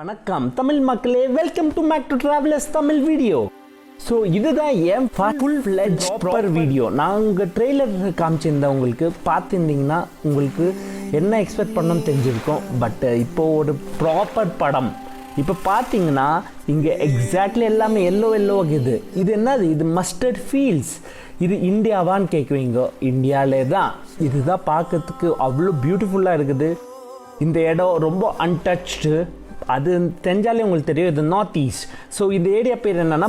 வணக்கம் தமிழ் மக்களே, welcome to mak to travellers Tamil video. So இதுதான் என் ஃபுல் ஃப்ளெஜ் ப்ராப்பர் வீடியோ. நான் உங்கள் ட்ரெய்லர் காமிச்சிருந்தேன், உங்களுக்கு பார்த்துருந்தீங்கன்னா உங்களுக்கு என்ன எக்ஸ்பெக்ட் பண்ணணும்னு தெரிஞ்சிருக்கும். பட் இப்போது ஒரு ப்ராப்பர் படம் இப்போ பார்த்தீங்கன்னா இங்கே எக்ஸாக்ட்லி எல்லாமே எல்லோ ஆகுது. இது என்னது? இது மஸ்டர்ட் ஃபீல்ஸ். இது இந்தியாவான்னு கேட்குவீங்க. இந்தியாவிலே தான். இதுதான் பார்க்கறதுக்கு அவ்வளோ பியூட்டிஃபுல்லாக இருக்குது. இந்த இடம் ரொம்ப அன்டச்டு. அது தெரிஞ்சாலே உங்களுக்கு தெரியும், இது நார்த் ஈஸ்ட். ஸோ இந்த ஏரியா பேர் என்னென்னா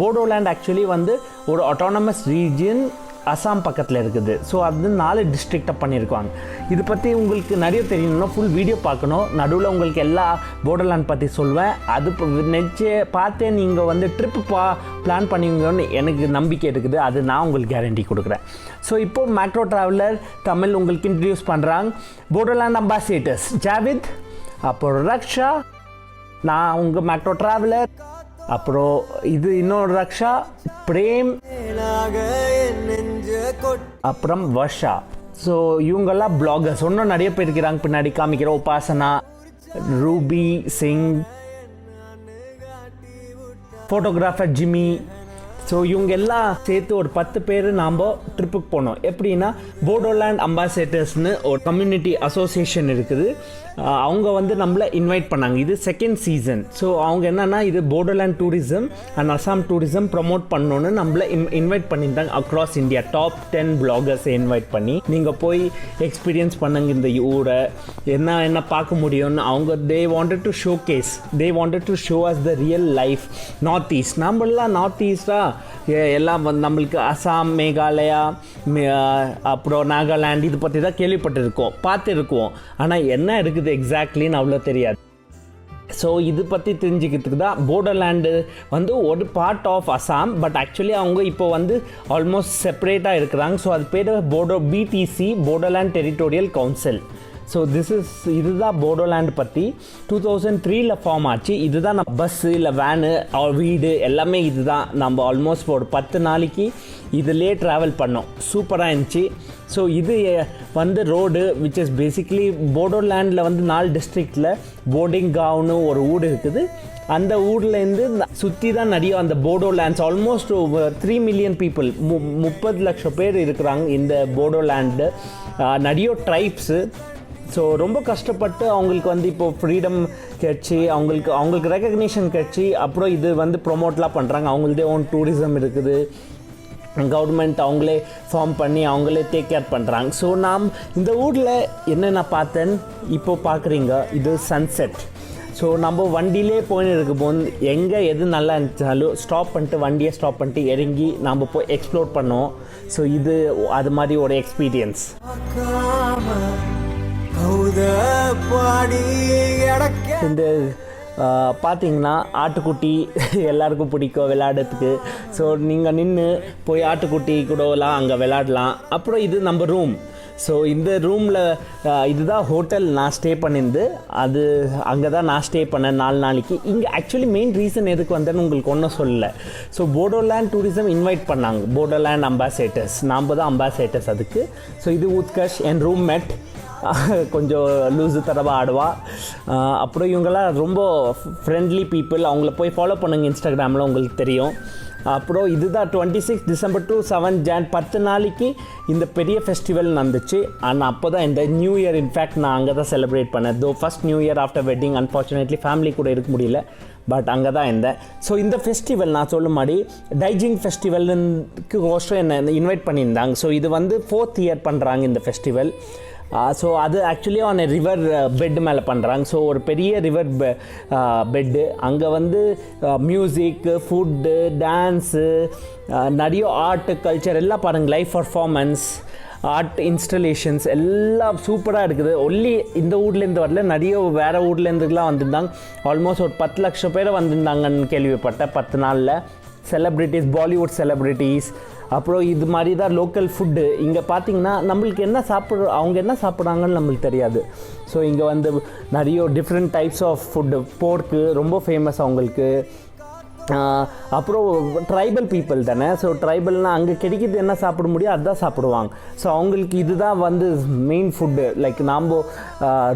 போடோலேண்ட் ஆக்சுவலி வந்து ஒரு ஆட்டானமஸ் ரீஜியன் அசாம் பக்கத்தில் இருக்குது. ஸோ அது 4 டிஸ்ட்ரிக்டாக பண்ணியிருக்காங்க. இது பற்றி உங்களுக்கு நிறைய தெரியணும்னா ஃபுல் வீடியோ பார்க்கணும். நடுவில் உங்களுக்கு எல்லா போடோலேண்ட் பற்றி சொல்வேன். அது நெச்சு பார்த்தே நீங்கள் வந்து ட்ரிப்பு பிளான் பண்ணுவீங்கன்னு எனக்கு நம்பிக்கை இருக்குது. அது நான் உங்களுக்கு கேரண்டி கொடுக்குறேன். ஸோ இப்போது மேக்ரோ ட்ராவலர் தமிழ் உங்களுக்கு இன்ட்ரடியூஸ் பண்ணுறாங்க. போடோலேண்ட் அம்பாசிடர்ஸ் ஜாவித், அப்புறம் ரக்ஷா, நான் உங்கள் மேக்ரோ ட்ராவலர், அப்புறம் இது இன்னொரு ரக்ஷா, பிரேம், அப்புறம் வர்ஷா. ஸோ இவங்கெல்லாம் பிளாகர்ஸ். இன்னும் நிறைய பேர் இருக்கிறாங்க பின்னாடி காமிக்கிற. உபாசனா, Ruby Singh, photographer Jimmy. So இவங்க எல்லாம் சேர்த்து ஒரு 10 பேர் நாம் ட்ரிப்புக்கு போனோம். எப்படின்னா போடோலேண்ட் அம்பாசிடர்ஸ்னு ஒரு கம்யூனிட்டி அசோசியேஷன் இருக்குது. அவங்க வந்து நம்மளை இன்வைட் பண்ணாங்க. இது செகண்ட் சீசன். ஸோ அவங்க என்னென்னா இது Bodoland tourism and Assam tourism promote பண்ணணுன்னு நம்மளை இன்வைட் பண்ணியிருந்தாங்க. அக்ராஸ் இந்தியா டாப் 10 பிளாகர்ஸை இன்வைட் பண்ணி நீங்கள் போய் எக்ஸ்பீரியன்ஸ் பண்ணுங்க இந்த ஊரை, என்ன பார்க்க முடியும்னு. அவங்க they wanted to show us the real life north east. நம்மளாம் நார்த் ஈஸ்டாக எல்லாம் வந்து நம்மளுக்கு அசாம், மேகாலயா, அப்புறம் நாகாலாந்து இது பற்றி தான் கேள்விப்பட்டிருக்கோம், பார்த்துருக்கோம். ஆனால் என்ன இருக்குது எக்ஸாக்ட்லின்னு அவ்வளோ தெரியாது. ஸோ இது பற்றி தெரிஞ்சுக்கிறதுக்கு தான் போடோலேண்டு வந்து ஒரு part of Assam. But actually அவங்க இப்போ வந்து ஆல்மோஸ்ட் செப்பரேட்டாக இருக்கிறாங்க. ஸோ அது பேர் BTC, Bodoland territorial council. So இதுதான் போடோலேண்ட் பற்றி 2003 ஃபார்ம் ஆச்சு. இதுதான் நம்ம பஸ்ஸு இல்லை வேனு வீடு எல்லாமே இதுதான். நம்ம ஆல்மோஸ்ட் ஒரு 10 நாளைக்கு இதிலே ட்ராவல் பண்ணோம். சூப்பராக இருந்துச்சு. ஸோ இது வந்து ரோடு விச் இஸ் பேசிக்லி போடோலேண்டில் வந்து 4 டிஸ்ட்ரிக்டில் போடிங்காவ்னு ஒரு ஊர் இருக்குது. அந்த ஊர்லேருந்து சுற்றி தான் நிறைய அந்த போடோலேண்ட்ஸ் ஆல்மோஸ்ட் 3 மில்லியன் பீப்புள், 30 லட்சம் பேர் இருக்கிறாங்க இந்த போடோலேண்டு. நிறைய ட்ரைப்ஸு. ஸோ ரொம்ப கஷ்டப்பட்டு அவங்களுக்கு வந்து இப்போது ஃப்ரீடம் கிடச்சி அவங்களுக்கு ரெக்கக்னிஷன் கிடச்சி அப்புறம் இது வந்து ப்ரொமோட்லாம் பண்ணுறாங்க. அவங்களதே ஓன் டூரிசம் இருக்குது. கவர்மெண்ட் அவங்களே ஃபார்ம் பண்ணி அவங்களே டேக் கேர் பண்ணுறாங்க. ஸோ நாம் இந்த ஊரில் என்னென்ன பார்த்தேன்னு இப்போது பார்க்குறீங்க. இது சன்செட். ஸோ நம்ம வண்டியிலே போயின்னு இருக்கும்போது எங்கே எது நல்லா இருந்துச்சாலும் வண்டியை ஸ்டாப் பண்ணிட்டு இறங்கி நம்ம போய் எக்ஸ்ப்ளோர் பண்ணோம். ஸோ இது அது மாதிரி ஒரு எக்ஸ்பீரியன்ஸ். இந்த பார்த்தீங்கன்னா ஆட்டுக்குட்டி எல்லாருக்கும் பிடிக்கும் விளையாடுறதுக்கு. ஸோ நீங்கள் நின்று போய் ஆட்டுக்குட்டி கூடலாம் அங்கே விளையாடலாம். அப்புறம் இது நம்ம ரூம். ஸோ இந்த ரூமில் இதுதான் ஹோட்டல் நான் ஸ்டே பண்ணியிருந்து. அது அங்கே தான் நான் ஸ்டே பண்ணேன் 4 நாளைக்கு. இங்கே ஆக்சுவலி மெயின் ரீசன் எதுக்கு வந்தேன்னு உங்களுக்கு ஒன்றும் சொல்லலை. ஸோ போடோலேண்ட் டூரிசம் இன்வைட் பண்ணாங்க, போடோலேண்ட் அம்பாசிடர்ஸ். நாம் தான் அம்பாசிடர்ஸ் அதுக்கு. ஸோ இது உத்கர்ஷ், என் ரூம்மேட், கொஞ்சம் லூஸு தரவாக ஆடுவா. அப்புறம் இவங்கெல்லாம் ரொம்ப ஃப்ரெண்ட்லி பீப்புள். அவங்கள போய் ஃபாலோ பண்ணுங்கள் இன்ஸ்டாகிராமில், உங்களுக்கு தெரியும். அப்புறம் இதுதான் 26 டிசம்பர் to 7 ஜான் 10 நாளைக்கு இந்த பெரிய ஃபெஸ்டிவல் நடந்துச்சு. ஆனால் அப்போ தான் இந்த நியூ இயர் இன்ஃபேக்ட் நான் அங்கே தான் செலிப்ரேட் பண்ணேன். First new year after wedding. Unfortunately family கூட இருக்க முடியல, பட் அங்கே தான் இருந்தேன். ஸோ இந்த ஃபெஸ்டிவல் நான் சொல்லும் மாதிரி டைஜிங் ஃபெஸ்டிவலுக்கு கோஷ்டம் என்னை இன்வைட் பண்ணியிருந்தாங்க. ஸோ இது வந்து 4th இயர் பண்ணுறாங்க இந்த ஃபெஸ்டிவல். ஸோ அது ஆக்சுவலி ஆன் ரிவர் பெட் மேலே பண்ணுறாங்க. ஸோ ஒரு பெரிய ரிவர் பெட்டு. அங்கே வந்து மியூசிக்கு, ஃபுட்டு, டான்ஸு, நிறைய ஆர்ட், கல்ச்சர் எல்லாம் பாருங்கள். லைவ் பர்ஃபார்மன்ஸ், ஆர்ட் இன்ஸ்டலேஷன்ஸ் எல்லாம் சூப்பராக இருக்குது. ஒன்லி இந்த ஊர்லேருந்து வரல, நிறைய வேறு ஊர்லேருந்துலாம் வந்திருந்தாங்க. ஆல்மோஸ்ட் ஒரு 10 லட்சம் பேர் வந்திருந்தாங்கன்னு கேள்விப்பட்டேன் 10 நாளில். Celebrities, Bollywood celebrities. அப்புறம் இது மாதிரி தான் லோக்கல் ஃபுட்டு. இங்கே பார்த்தீங்கன்னா நம்மளுக்கு அவங்க என்ன சாப்பிட்றாங்கன்னு நம்மளுக்கு தெரியாது. ஸோ இங்கே வந்து நிறைய டிஃப்ரெண்ட் டைப்ஸ் ஆஃப் ஃபுட்டு. போர்க்கு ரொம்ப ஃபேமஸ் அவங்களுக்கு. அப்புறம் ட்ரைபல் பீப்புள் தானே. ஸோ ட்ரைபல்னால் அங்கே கிடைக்கிறது என்ன சாப்பிட முடியும் அதுதான் சாப்பிடுவாங்க. ஸோ அவங்களுக்கு இதுதான் வந்து மெயின் ஃபுட்டு. லைக் நாம்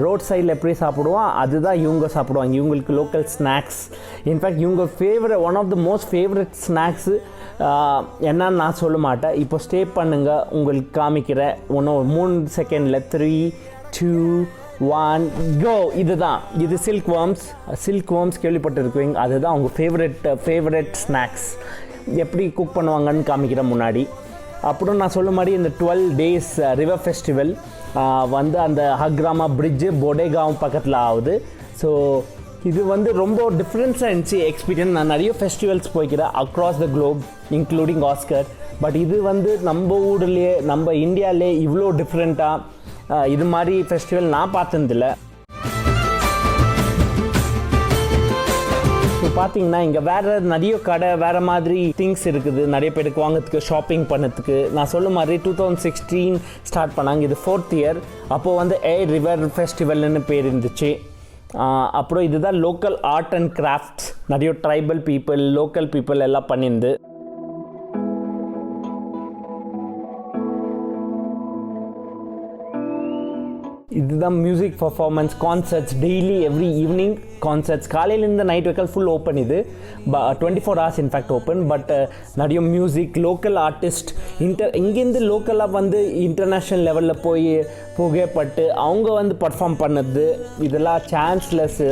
ரோட் சைடில் எப்படி சாப்பிடுவோம் அதுதான் இவங்க சாப்பிடுவாங்க. இவங்களுக்கு லோக்கல் ஸ்நாக்ஸ். இன்ஃபேக்ட் இவங்க one of the most favourite snacks என்னன்னு நான் சொல்ல மாட்டேன். இப்போ ஸ்டே பண்ணுங்கள், உங்களுக்கு காமிக்கிறேன். 3 செகண்டில் 3, 2, 1 கோ. இது சில்க் வார்ம்ஸ் கேள்விப்பட்டிருக்குவீங்க. அதுதான் அவங்க ஃபேவரட் ஸ்நாக்ஸ். எப்படி குக் பண்ணுவாங்கன்னு காமிக்கிறேன் முன்னாடி. அப்புறம் நான் சொல்ல மாதிரி இந்த 12 days ரிவர் ஃபெஸ்டிவல் வந்து அந்த ஹக்ராமா பிரிட்ஜு பொடேகாவும் பக்கத்தில் ஆகுது. ஸோ இது வந்து ரொம்ப டிஃப்ரென்ஸாக இருந்துச்சு எக்ஸ்பீரியன்ஸ். நான் நிறைய ஃபெஸ்டிவல்ஸ் போய்க்கிறேன் across the Globe including Oscar. But இது வந்து நம்ம ஊர்லேயே நம்ம இந்தியாவிலே இவ்வளோ டிஃப்ரெண்ட்டாக இது மாதிரி ஃபெஸ்டிவல் நான் பார்த்ததில்ல. ஸோ பார்த்தீங்கன்னா இங்கே வேறு நிறைய கடை வேறு மாதிரி திங்ஸ் இருக்குது நிறைய பேருக்கு வாங்கிறதுக்கு ஷாப்பிங் பண்ணதுக்கு. நான் சொல்ல மாதிரி 2016 ஸ்டார்ட் பண்ணாங்க. இது 4th year. அப்போது வந்து ரிவர் ஃபெஸ்டிவல்னு பேர் இருந்துச்சு. அப்புறம் இதுதான் லோக்கல் ஆர்ட் அண்ட் கிராஃப்ட்ஸ். நிறைய ட்ரைபல் பீப்புள் லோக்கல் பீப்புள் எல்லாம் பண்ணியிருந்து. இதுதான் music performance concerts. Daily every evening concerts. காலையிலேருந்து நைட் வரைக்கும் ஃபுல் ஓப்பன். இது 24 hours இன்ஃபேக்ட் ஓப்பன். பட் நிறைய மியூசிக் லோக்கல் ஆர்டிஸ்ட் இங்கேருந்து லோக்கலாக வந்து இன்டர்நேஷ்னல் லெவலில் புகைப்பட்டு அவங்க வந்து பர்ஃபார்ம் பண்ணது இதெல்லாம் சான்ஸ்லெஸ்ஸு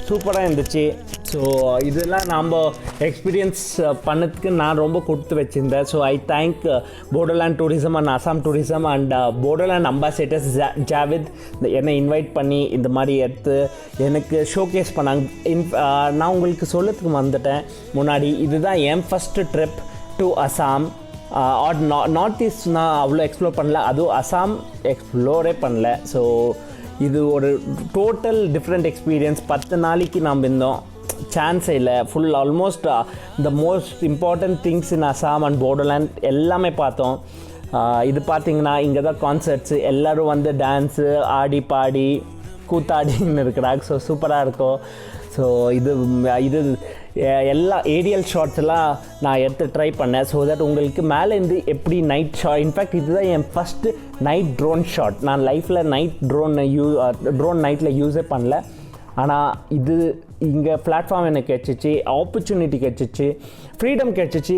சூப்பராக இருந்துச்சு. ஸோ இதெல்லாம் நாம் எக்ஸ்பீரியன்ஸ் பண்ணதுக்கு நான் ரொம்ப கொடுத்து வச்சுருந்தேன். So I thank Bodoland tourism and Assam tourism and Bodoland ambassadors Javid என்னை இன்வைட் பண்ணி இந்த மாதிரி எடுத்து எனக்கு ஷோகேஸ் பண்ணாங்க. நான் உங்களுக்கு சொல்லத்துக்கு வந்துட்டேன் முன்னாடி. இதுதான் என் first trip to Assam. North east நான் அவ்வளோ எக்ஸ்ப்ளோர் பண்ணல, அதுவும் அசாம் எக்ஸ்ப்ளோரே பண்ணல. ஸோ இது ஒரு டோட்டல் டிஃப்ரெண்ட் எக்ஸ்பீரியன்ஸ். 10 நாளைக்கு நாம் இருந்தோம். சான்ஸே இல்லை. Full almost the most important things in Assam and Bodoland எல்லாமே பார்த்தோம். இது பார்த்திங்கன்னா இங்கே தான் கான்சர்ட்ஸு. எல்லோரும் வந்து டான்ஸு ஆடி பாடி கூத்தாடின்னு இருக்கிறாங்க. ஸோ சூப்பராக இருக்கும். ஸோ இது எல்லா ஏரியல் ஷாட்ஸ்லாம் நான் எடுத்து ட்ரை பண்ணேன். ஸோ தட் உங்களுக்கு மேலேருந்து எப்படி நைட் ஷாட். இன்ஃபேக்ட் இதுதான் என் ஃபஸ்ட்டு நைட் ட்ரோன் ஷாட். நான் லைஃப்பில் நைட் ட்ரோன் நைட்டில் யூஸே பண்ணல. ஆனால் இது இங்கே பிளாட்ஃபார்ம் எனக்கு கிடச்சிச்சு, ஆப்பர்ச்சுனிட்டி கிடச்சிச்சு, ஃப்ரீடம் கிடச்சிச்சு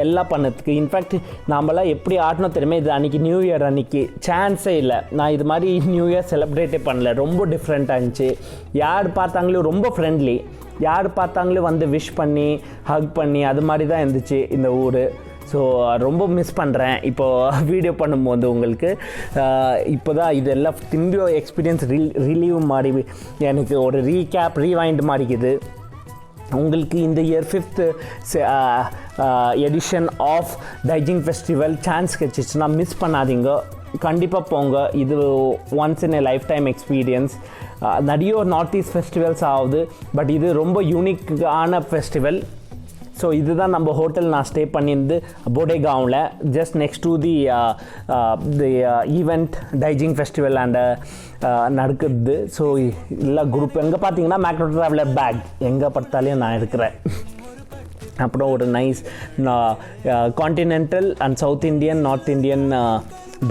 எல்லாம் பண்ணதுக்கு. இன்ஃபேக்ட் நாமெல்லாம் எப்படி ஆடணும் தெரியுமா, இது அன்றைக்கி நியூ இயர் அன்றைக்கி சான்ஸே இல்லை. நான் இது மாதிரி நியூ இயர் செலிப்ரேட்டே பண்ணல. ரொம்ப டிஃப்ரெண்ட்டாக இருந்துச்சு. யார் பார்த்தாங்களும் ரொம்ப ஃப்ரெண்ட்லி, யார் பார்த்தாங்களும் வந்து விஷ் பண்ணி ஹக் பண்ணி அது மாதிரி தான் இருந்துச்சு இந்த ஊர். ஸோ ரொம்ப மிஸ் பண்ணுறேன் இப்போது வீடியோ பண்ணும்போது உங்களுக்கு. இப்போ தான் இதெல்லாம் திரும்பியோ எக்ஸ்பீரியன்ஸ் ரிலீவ் மாதிரி எனக்கு ஒரு ரீவைண்ட் மாதிரிக்குது. உங்களுக்கு இந்த year 5th edition of Dwijing festival chance கிடச்சிச்சுன்னா மிஸ் பண்ணாதீங்க, கண்டிப்பாக போங்க. இது once in a lifetime experience. நிறைய நார்த் ஈஸ்ட் ஃபெஸ்டிவல்ஸ் ஆகுது, பட் இது ரொம்ப யூனிக்கான ஃபெஸ்டிவல். ஸோ இதுதான் நம்ம ஹோட்டல் நான் ஸ்டே பண்ணியிருந்து பொடேகாவில், just next to the event Dwijing festival and நடக்குது. ஸோ எல்லா குரூப் எங்கே பார்த்தீங்கன்னா மேக்ரோ ட்ராவலர் பேக் எங்கே பார்த்தாலையும் நான் இருக்கிறேன். அப்புறம் ஒரு nice continental and south Indian north Indian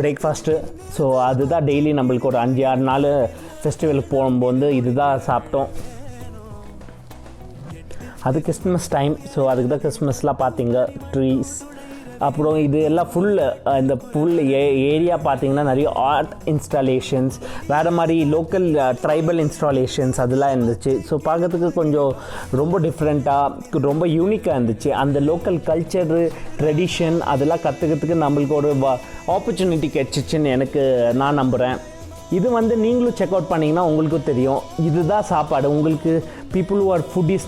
breakfast. So அதுதான் டெய்லி நம்மளுக்கு ஒரு 5-6 நாள் ஃபெஸ்டிவலுக்கு போகும்போது இதுதான் சாப்பிட்டோம். அது கிறிஸ்மஸ் டைம். ஸோ அதுக்கு தான் கிறிஸ்மஸ்லாம் பார்த்தீங்க ட்ரீஸ். அப்புறம் இது எல்லாம் இந்த ஏரியா பார்த்தீங்கன்னா நிறைய ஆர்ட் இன்ஸ்டாலேஷன்ஸ், வேறு மாதிரி லோக்கல் ட்ரைபல் இன்ஸ்டாலேஷன்ஸ் அதெல்லாம் இருந்துச்சு. ஸோ பார்க்கறதுக்கு கொஞ்சம் ரொம்ப டிஃப்ரெண்ட்டாக ரொம்ப யூனிக்காக இருந்துச்சு. அந்த லோக்கல் கல்ச்சரு ட்ரெடிஷன் அதெல்லாம் கற்றுக்கிறதுக்கு நம்மளுக்கு ஒரு ஆப்பர்ச்சுனிட்டி கிடச்சிச்சின்னு நான் நம்புகிறேன். இது வந்து நீங்களும் செக் அவுட் பண்ணிங்கன்னா உங்களுக்கும் தெரியும். இதுதான் சாப்பாடு. உங்களுக்கு people who are foodies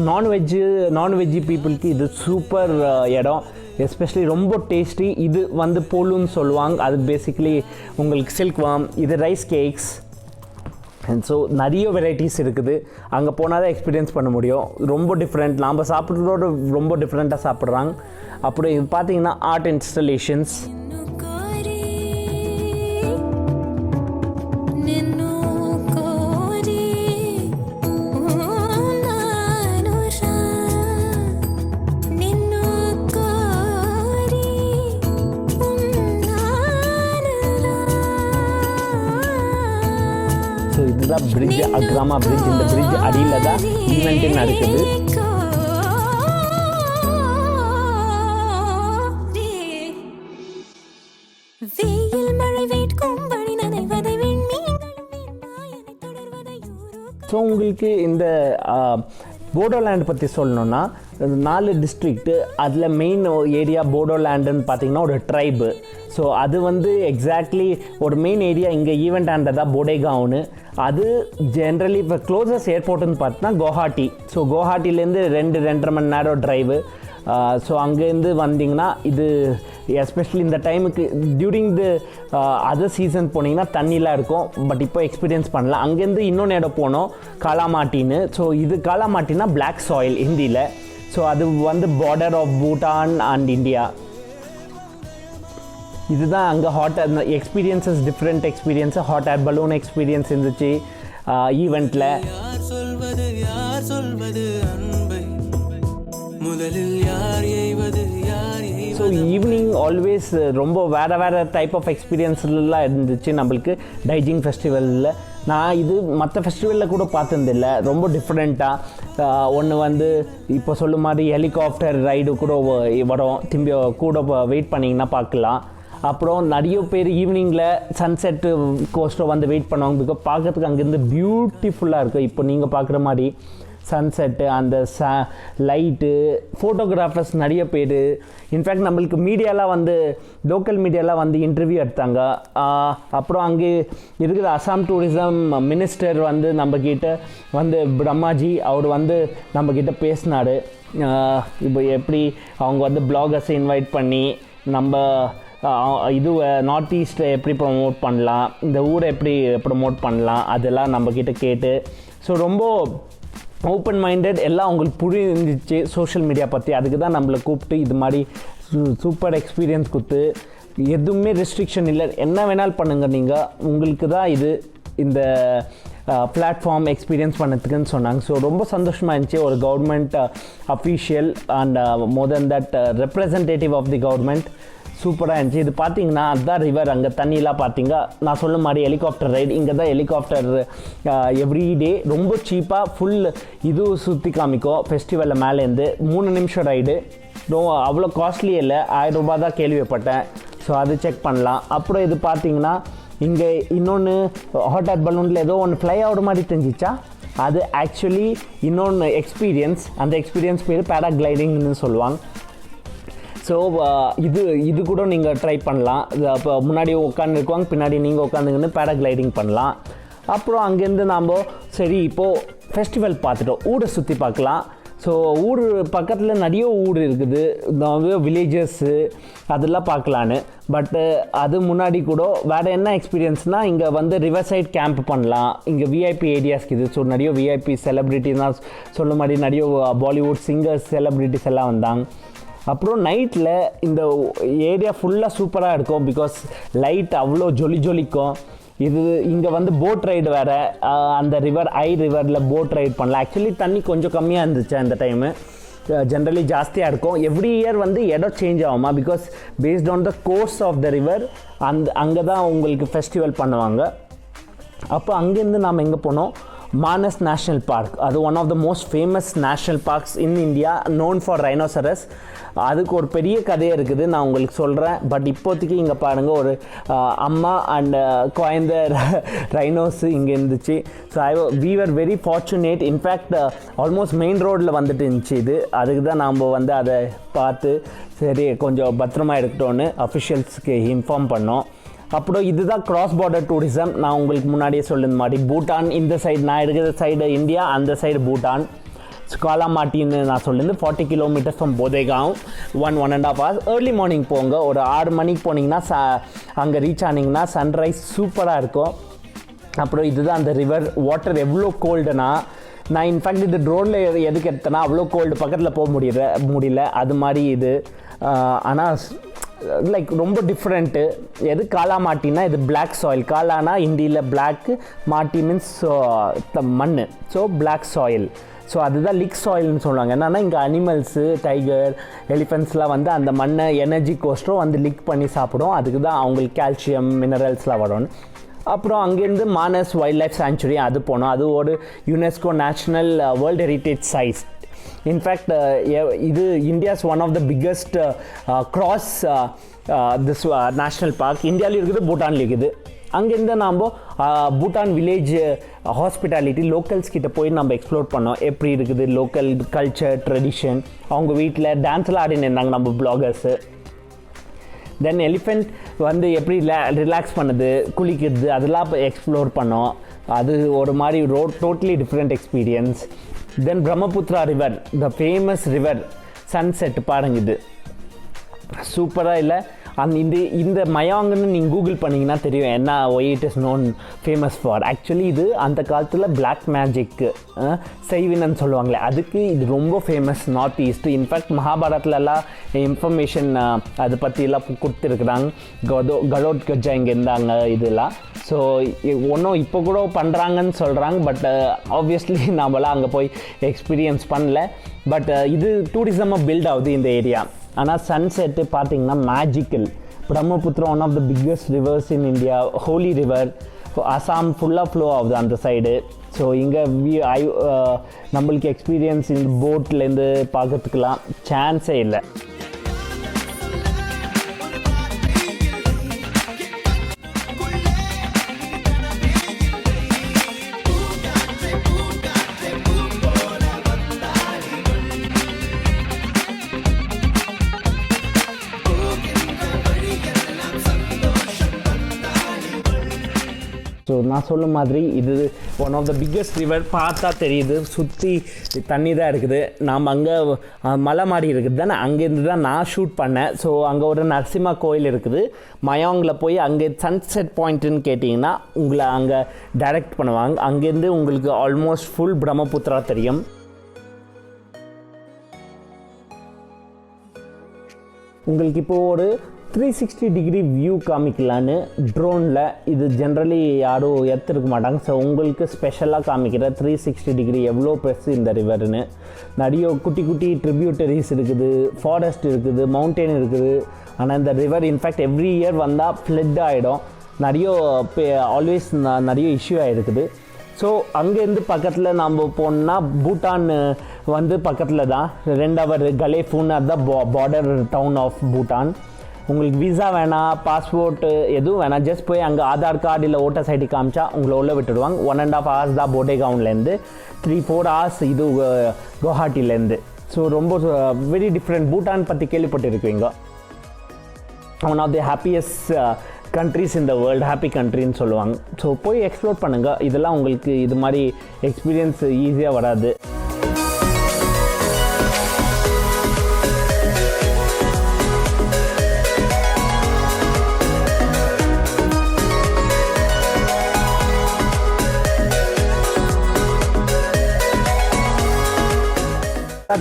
nonveg பீப்புளுக்கு இது சூப்பர் இடம். எஸ்பெஷலி ரொம்ப டேஸ்டி. இது வந்து போலுன்னு சொல்லுவாங்க. அது பேசிக்கலி உங்களுக்கு சில்க் வார்ம். இது ரைஸ் கேக்ஸ். அண்ட் ஸோ நிறைய வெரைட்டிஸ் இருக்குது. அங்கே போனால் தான் எக்ஸ்பீரியன்ஸ் பண்ண முடியும். ரொம்ப டிஃப்ரெண்ட். நாம் சாப்பிட்றதோட ரொம்ப டிஃப்ரெண்ட்டாக சாப்பிட்றாங்க. அப்புறம் இது பார்த்தீங்கன்னா ஆர்ட் இன்ஸ்டலேஷன்ஸ். இதுதான் பிரிட்ஜ், அக்ராமா பிரிட்ஜ். இந்த பிரிட்ஜ் அடியில் தான் ஈவெண்ட்டு நடக்குது. ஸோ உங்களுக்கு இந்த போடோலேண்ட் பற்றி சொல்லணுன்னா 4 டிஸ்ட்ரிக்ட்டு, அதில் மெயின் ஏரியா போடோலேண்டுன்னு பார்த்தீங்கன்னா ஒரு ட்ரைபு. ஸோ அது வந்து எக்ஸாக்ட்லி ஒரு மெயின் ஏரியா இங்கே ஈவெண்ட் ஆண்டதா போடேகாவுன்னு. அது ஜென்ரலி இப்போ க்ளோசஸ்ட் ஏர்போர்ட்டுன்னு பார்த்தீங்கன்னா குவஹாட்டி. ஸோ குவஹாட்டிலேருந்து 2-2.5 மணி நேரம் ட்ரைவு. ஸோ அங்கேருந்து வந்தீங்கன்னா இது எஸ்பெஷலி இந்த டைமுக்கு டியூரிங் தி அதர் சீசன் போனீங்கன்னா தண்ணிலாம் இருக்கும். பட் இப்போ எக்ஸ்பீரியன்ஸ் பண்ணலாம். அங்கேருந்து இன்னொன்று இடம் போனோம், காலாமாட்டின்னு. ஸோ இது காலாமாட்டின்னா பிளாக் சாயில் ஹிந்தியில். ஸோ அது வந்து border of Bhutan and India. இதுதான் அங்கே hot experiences, different experience. Hot air balloon experience இருந்துச்சு ஈவெண்ட்டில். ஸோ ஈவினிங் ஆல்வேஸ் ரொம்ப வேறு டைப் ஆஃப் எக்ஸ்பீரியன்ஸ்லாம் இருந்துச்சு நம்மளுக்கு டைஜிங் ஃபெஸ்டிவலில். நான் இது மற்ற ஃபெஸ்டிவலில் கூட பார்த்ததில்ல, ரொம்ப டிஃப்ரெண்ட்டாக. ஒன்று வந்து இப்போ சொல்ல மாதிரி ஹெலிகாப்டர் ரைடு கூட வரும், திரும்பி கூட வெயிட் பண்ணிங்கன்னா பார்க்கலாம். அப்புறம் நிறைய பேர் ஈவினிங்கில் சன்செட்டு கோஸ்ட்டை வந்து வெயிட் பண்ணுவாங்க. பிகாஸ் பார்க்கறதுக்கு அங்கேருந்து பியூட்டிஃபுல்லாக இருக்கும். இப்போ நீங்கள் பார்க்குற மாதிரி சன்செட்டு, அந்த லைட்டு, ஃபோட்டோகிராஃபர்ஸ் நிறைய பேர். இன்ஃபேக்ட் நம்மளுக்கு மீடியாலாம் வந்து லோக்கல் மீடியாலாம் வந்து இன்டர்வியூ எடுத்தாங்க. அப்புறம் அங்கே இருக்கிற அசாம் டூரிசம் மினிஸ்டர் வந்து நம்மக்கிட்ட வந்து பிரம்மாஜி அவர் வந்து நம்மக்கிட்ட பேசினார். இப்போ எப்படி அவங்க வந்து பிளாகர்ஸை இன்வைட் பண்ணி நம்ம இது நார்த் ஈஸ்ட்டை எப்படி ப்ரொமோட் பண்ணலாம், இந்த ஊரை எப்படி ப்ரொமோட் பண்ணலாம், அதெல்லாம் நம்மக்கிட்ட கேட்டு. ஸோ ரொம்ப ஓப்பன் மைண்டட், எல்லாம் அவங்களுக்கு புரிஞ்சிச்சு சோஷியல் மீடியா பற்றி. அதுக்கு தான் நம்மளை கூப்பிட்டு இது மாதிரி சூப்பர் எக்ஸ்பீரியன்ஸ் கொடுத்து, எதுவுமே ரெஸ்ட்ரிக்ஷன் இல்லை, என்ன வேணாலும் பண்ணுங்கள் நீங்கள், உங்களுக்கு தான் இது இந்த பிளாட்ஃபார்ம் எக்ஸ்பீரியன்ஸ் பண்ணதுக்குன்னு சொன்னாங்க. ஸோ ரொம்ப சந்தோஷமாக இருந்துச்சு. ஒரு government official and more then that representative of the government சூப்பராக இருந்துச்சு. இது பார்த்தீங்கன்னா அதுதான் ரிவர். அங்கே தண்ணிலாம் பார்த்தீங்க. நான் சொல்ல மாதிரி ஹெலிகாப்டர் ரைடு, இங்கே தான் ஹெலிகாப்டர் எவ்ரிடே ரொம்ப சீப்பாக ஃபுல் இது சுற்றி காமிக்கும் ஃபெஸ்டிவலில் மேலேருந்து. 3 நிமிஷம் ரைடு, அவ்வளோ காஸ்ட்லி இல்லை, 1000 ரூபா தான் கேள்விப்பட்டேன். ஸோ அது செக் பண்ணலாம். அப்புறம் இது பார்த்தீங்கன்னா இங்கே இன்னொன்று ஹாட் ஏர் பலூனில் ஏதோ ஒன்று ஃப்ளை ஆகிற மாதிரி தெரிஞ்சிச்சா, அது ஆக்சுவலி இன்னொன்று எக்ஸ்பீரியன்ஸ். அந்த எக்ஸ்பீரியன்ஸ் பேர் பேராகிளைடிங்னு சொல்லுவாங்க. ஸோ இது கூட நீங்கள் ட்ரை பண்ணலாம். இப்போ முன்னாடி உட்காந்துருக்குவாங்க, பின்னாடி நீங்கள் உட்காந்துங்கன்னு பேராகிளைடிங் பண்ணலாம். அப்புறம் அங்கேருந்து நாம் சரி இப்போது ஃபெஸ்டிவல் பார்த்துட்டோம், ஊரை சுற்றி பார்க்கலாம். ஸோ ஊர் பக்கத்தில் நிறைய ஊர் இருக்குது, நிறைய வில்லேஜஸ்ஸு அதெல்லாம் பார்க்கலான்னு. பட்டு அது முன்னாடி கூட வேறு என்ன எக்ஸ்பீரியன்ஸ்னால் இங்கே வந்து ரிவர் சைட் கேம்ப் பண்ணலாம். இங்கே விஐபி ஏரியாஸ்க்கு இது. ஸோ நிறைய விஐபி செலிப்ரிட்டிஸ்னால் சொல்ல மாதிரி நிறைய பாலிவுட் சிங்கர்ஸ் செலிப்ரிட்டிஸ் எல்லாம் வந்தாங்க. அப்புறம் நைட்டில் இந்த ஏரியா ஃபுல்லாக சூப்பராக இருக்கும். பிகாஸ் லைட் அவ்வளோ ஜொலிக்கும். இது இங்கே வந்து போட் ரைடு வேறு, அந்த ரிவரில் போட் ரைட் பண்ணலாம். ஆக்சுவலி தண்ணி கொஞ்சம் கம்மியாக இருந்துச்சு அந்த டைமு, ஜென்ரலி ஜாஸ்தியாக இருக்கும். எவ்ரி இயர் வந்து இடம் சேஞ்ச் ஆகுமா, because based on the course of the river அங்கே தான் உங்களுக்கு ஃபெஸ்டிவல் பண்ணுவாங்க. அப்போ அங்கேருந்து நாம் எங்கே போனோம், மானஸ் நேஷ்னல் பார்க். அது one of the most famous national parks in India, known for rhinoceros. அதுக்கு ஒரு பெரிய கதையே இருக்குது, நான் உங்களுக்கு சொல்கிறேன். பட் இப்போதைக்கு இங்கே பாருங்கள், ஒரு அம்மா அண்ட் குழந்த ரைனோஸு இங்கே இருந்துச்சு. So we are very fortunate. In fact almost main ரோடில் வந்துட்டு இருந்துச்சு இது. அதுக்கு தான் நாம் வந்து அதை பார்த்து சரி கொஞ்சம் பத்திரமா எடுக்கட்டோன்னு அஃபிஷியல்ஸுக்கு இன்ஃபார்ம் பண்ணோம். அப்புறம் இதுதான் கிராஸ் பார்டர் டூரிசம். நான் உங்களுக்கு முன்னாடியே சொல்லுற மாதிரி பூட்டான் இந்த சைடு, நான் எடுக்கிற சைடு இந்தியா, அந்த சைடு பூட்டான். காலாமாட்டின்னு நான் சொல்லிருந்து 40 kilometres from Bodegaon, 1.5 hours. Early morning போங்க, ஒரு 6 மணிக்கு போனீங்கன்னா அங்கே ரீச் ஆனீங்கன்னா சன்ரைஸ் சூப்பராக இருக்கும். அப்புறம் இதுதான் அந்த ரிவர். வாட்டர் எவ்வளோ கோல்டுனா, நான் இன்ஃபேக்ட் இது ட்ரோனில் எதுக்கு எடுத்தேன்னா அவ்வளோ கோல்டு, பக்கத்தில் போக முடியல அது மாதிரி இது. ஆனால் லைக் ரொம்ப டிஃப்ரெண்ட்டு. எது காலாமாட்டினா இது பிளாக் சாயில். காலானா ஹிந்தியில் பிளாக்கு, மாட்டி மீன்ஸ் மண். So black soil. ஸோ அதுதான் லிக் சாயில்னு சொல்லுவாங்க. என்னென்னா இங்கே அனிமல்ஸு, டைகர், எலிஃபென்ட்ஸ்லாம் வந்து அந்த மண்ணை எனர்ஜி கோஸ்ட்டோ வந்து லிக் பண்ணி சாப்பிடும். அதுக்கு தான் அவங்களுக்கு கால்சியம் மினரல்ஸ்லாம் வரும்னு. அப்புறம் அங்கேருந்து மானஸ் வைல்ட் லைஃப் சாங்சுரி அது போனோம். அது ஒரு UNESCO national world heritage site. In fact இது India's one of the biggest grass this national park. இந்தியாவிலும் இருக்குது, பூட்டான்லேயும் இருக்குது. அங்கேருந்து நாம் பூட்டான் வில்லேஜ் ஹாஸ்பிட்டாலிட்டி லோக்கல்ஸ் கிட்ட போய் நம்ம எக்ஸ்ப்ளோர் பண்ணோம். எப்படி இருக்குது லோக்கல் கல்ச்சர் ட்ரெடிஷன், அவங்க வீட்டில் டான்ஸ்லாம் ஆடின்னு இருந்தாங்க நம்ம பிளாகர்ஸு. தென் எலிஃபெண்ட் வந்து எப்படி ரிலாக்ஸ் பண்ணுது, குளிக்கிறது, அதெல்லாம் எக்ஸ்ப்ளோர் பண்ணோம். அது ஒரு மாதிரி totally different experience. Then Brahmaputra river, the famous river sunset பாருங்க, இது சூப்பராக இல்லை? இந்த மயாங்னு நீங்கள் கூகுள் பண்ணிங்கன்னா தெரியும் என்ன why it is known famous for. Actually இது அந்த காலத்தில் பிளாக் மேஜிக்கு செய்வினன்னு சொல்லுவாங்களே, அதுக்கு இது ரொம்ப ஃபேமஸ் நார்த் ஈஸ்ட்டு. இன்ஃபேக்ட் மகாபாரத்லலாம் இன்ஃபர்மேஷன் அதை பற்றிலாம் கொடுத்துருக்குறாங்க. கலோட் கஜா இங்கே இருந்தாங்க இதெல்லாம். ஸோ ஒன்றும் இப்போ கூட பண்ணுறாங்கன்னு சொல்கிறாங்க. பட் ஆப்வியஸ்லி நம்மளாம் அங்கே போய் எக்ஸ்பீரியன்ஸ் பண்ணல. பட் இது டூரிசமாக பில்ட் ஆகுது இந்த ஏரியா. ஆனால் சன்செட்டு பார்த்தீங்கன்னா magical. Brahmaputra one of the biggest rivers in India, holy river. Assam ஃபுல்லாக ஃப்ளோ ஆகுது அந்த சைடு. ஸோ இங்கே நம்மளுக்கு எக்ஸ்பீரியன்ஸ் இந்த போட்லேருந்து பார்க்கறதுக்கெலாம் சான்ஸே இல்லை. ஸோ நான் சொல்ல மாதிரி இது one of the biggest river. பார்த்தா தெரியுது, சுற்றி தண்ணி தான் இருக்குது. நாம் அங்கே மலை மாடி இருக்குது தானே, அங்கேருந்து தான் நான் ஷூட் பண்ணேன். ஸோ அங்கே ஒரு நரசிம்மா கோயில் இருக்குது. மயாங்கில் போய் அங்கே சன்செட் பாயிண்ட்டுன்னு கேட்டிங்கன்னா உங்களை அங்கே டைரக்ட் பண்ணுவாங்க. அங்கேருந்து உங்களுக்கு ஆல்மோஸ்ட் ஃபுல் பிரம்மபுத்திரா தெரியும். உங்களுக்கு இப்போது ஒரு 360 டிகிரி வியூ காமிக்கலான்னு ட்ரோனில். இது ஜென்ரலி யாரும் எடுத்துருக்க மாட்டாங்க. ஸோ உங்களுக்கு ஸ்பெஷலாக காமிக்கிற 360 டிகிரி எவ்வளோ பெருசு இந்த ரிவர்னு. நிறைய குட்டி குட்டி ட்ரிபியூட்டரிஸ் இருக்குது, ஃபாரஸ்ட் இருக்குது, மவுண்டெயின் இருக்குது. ஆனால் இந்த ரிவர் இன்ஃபேக்ட் எவ்ரி இயர் வந்தால் ஃப்ளட் ஆகிடும். ஆல்வேஸ் நிறைய இஷ்யூ ஆகிருக்குது. ஸோ அங்கேருந்து பக்கத்தில் நம்ம போனோம்னா பூட்டான் வந்து பக்கத்தில் தான் 2 hour கலேஃபூன், அதுதான் பார்டர் டவுன் ஆஃப் பூட்டான். உங்களுக்கு விசா வேணாம், பாஸ்போர்ட்டு எதுவும் வேணாம், ஜஸ்ட் போய் அங்கே ஆதார் கார்டு இல்லை ஓட்டர்ஸ் ஐடி காமிச்சா உங்களை உள்ளே விட்டுடுவாங்க. 1.5 hours தான் போடேகவுன்லேருந்து, 3-4 hours இது குவஹாட்டிலேருந்து. ஸோ ரொம்ப வெரி டிஃப்ரெண்ட். பூட்டான் பற்றி கேள்விப்பட்டிருக்கீங்க, one of the happiest countries in the world, happy கண்ட்ரின்னு சொல்லுவாங்க. ஸோ போய் எக்ஸ்ப்ளோர் பண்ணுங்கள். இதெல்லாம் உங்களுக்கு இது மாதிரி எக்ஸ்பீரியன்ஸ் ஈஸியாக வராது.